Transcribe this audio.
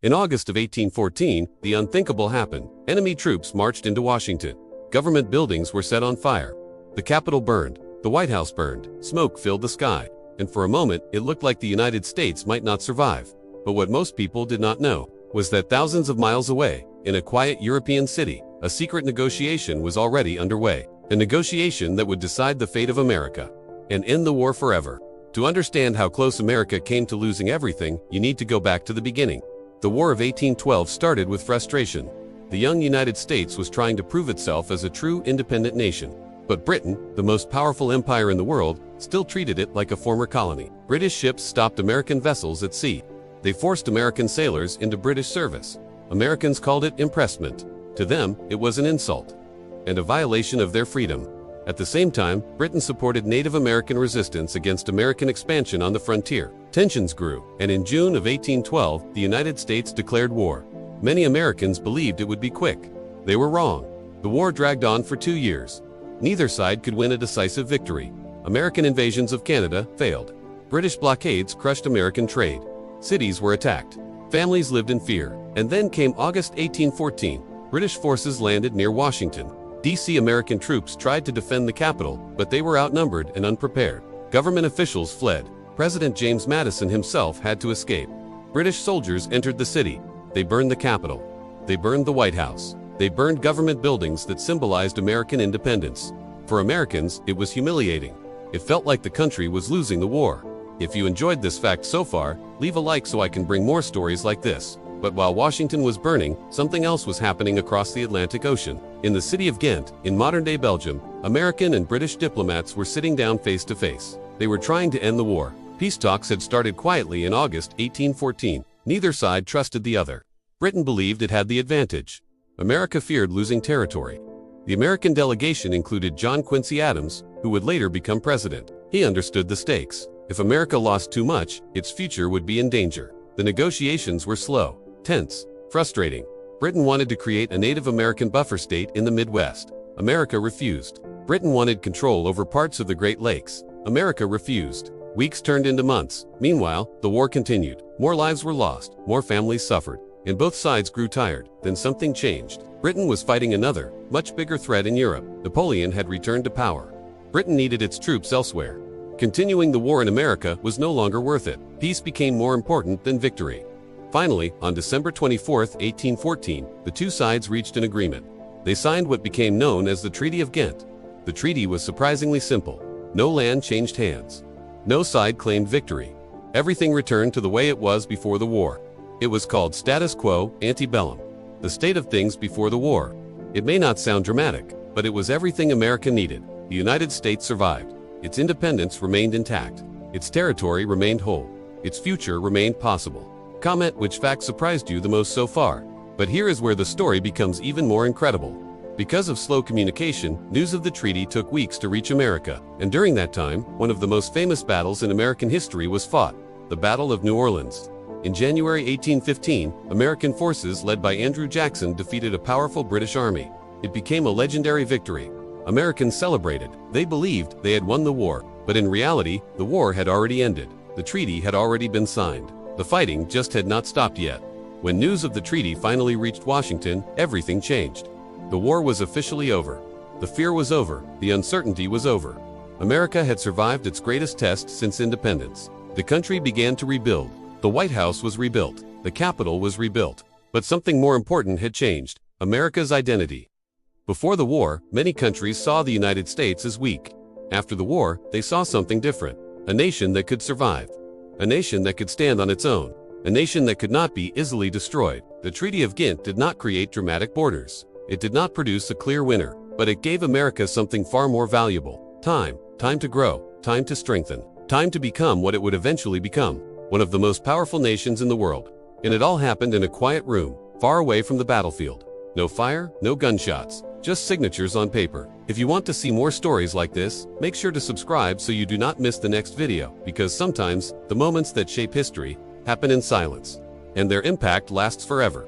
In August of 1814, the unthinkable happened. Enemy troops marched into Washington. Government buildings were set on fire. The Capitol burned. The White House burned. Smoke filled the sky. And for a moment, it looked like the United States might not survive. But what most people did not know was that thousands of miles away, in a quiet European city, a secret negotiation was already underway. A negotiation that would decide the fate of America and end the war forever. To understand how close America came to losing everything, you need to go back to the beginning. The War of 1812 started with frustration. The young United States was trying to prove itself as a true independent nation. But Britain, the most powerful empire in the world, still treated it like a former colony. British ships stopped American vessels at sea. They forced American sailors into British service. Americans called it impressment. To them, it was an insult and a violation of their freedom. At the same time, Britain supported Native American resistance against American expansion on the frontier. Tensions grew, and in June of 1812, the United States declared war. Many Americans believed it would be quick. They were wrong. The war dragged on for 2 years. Neither side could win a decisive victory. American invasions of Canada failed. British blockades crushed American trade. Cities were attacked. Families lived in fear. And then came August 1814. British forces landed near Washington. D.C. American troops tried to defend the capital, but they were outnumbered and unprepared. Government officials fled. President James Madison himself had to escape. British soldiers entered the city. They burned the Capitol. They burned the White House. They burned government buildings that symbolized American independence. For Americans, it was humiliating. It felt like the country was losing the war. If you enjoyed this fact so far, leave a like so I can bring more stories like this. But while Washington was burning, something else was happening across the Atlantic Ocean. In the city of Ghent, in modern-day Belgium, American and British diplomats were sitting down face to face. They were trying to end the war. Peace talks had started quietly in August 1814. Neither side trusted the other. Britain believed it had the advantage. America feared losing territory. The American delegation included John Quincy Adams, who would later become president. He understood the stakes. If America lost too much, its future would be in danger. The negotiations were slow, tense, frustrating. Britain wanted to create a Native American buffer state in the Midwest. America refused. Britain wanted control over parts of the Great Lakes. America refused. Weeks turned into months. Meanwhile, the war continued. More lives were lost, more families suffered, and both sides grew tired. Then something changed. Britain was fighting another, much bigger threat in Europe. Napoleon had returned to power. Britain needed its troops elsewhere. Continuing the war in America was no longer worth it. Peace became more important than victory. Finally, on December 24, 1814, the two sides reached an agreement. They signed what became known as the Treaty of Ghent. The treaty was surprisingly simple. No land changed hands. No side claimed victory. Everything returned to the way it was before the war. It was called status quo ante bellum, the state of things before the war. It may not sound dramatic, but it was everything America needed. The United States survived. Its independence remained intact. Its territory remained whole. Its future remained possible. Comment which fact surprised you the most so far. But here is where the story becomes even more incredible. Because of slow communication, news of the treaty took weeks to reach America. And during that time, one of the most famous battles in American history was fought, the Battle of New Orleans. In January 1815, American forces led by Andrew Jackson defeated a powerful British army. It became a legendary victory. Americans celebrated. They believed they had won the war, but in reality, the war had already ended. The treaty had already been signed. The fighting just had not stopped yet. When news of the treaty finally reached Washington, everything changed. The war was officially over. The fear was over. The uncertainty was over. America had survived its greatest test since independence. The country began to rebuild. The White House was rebuilt. The Capitol was rebuilt. But something more important had changed: America's identity. Before the war, many countries saw the United States as weak. After the war, they saw something different: a nation that could survive. A nation that could stand on its own. A nation that could not be easily destroyed. The Treaty of Ghent did not create dramatic borders. It did not produce a clear winner, but it gave America something far more valuable: time. Time to grow, time to strengthen, time to become what it would eventually become, one of the most powerful nations in the world. And it all happened in a quiet room, far away from the battlefield. No fire, no gunshots, just signatures on paper. If you want to see more stories like this, make sure to subscribe so you do not miss the next video, because sometimes, the moments that shape history happen in silence, and their impact lasts forever.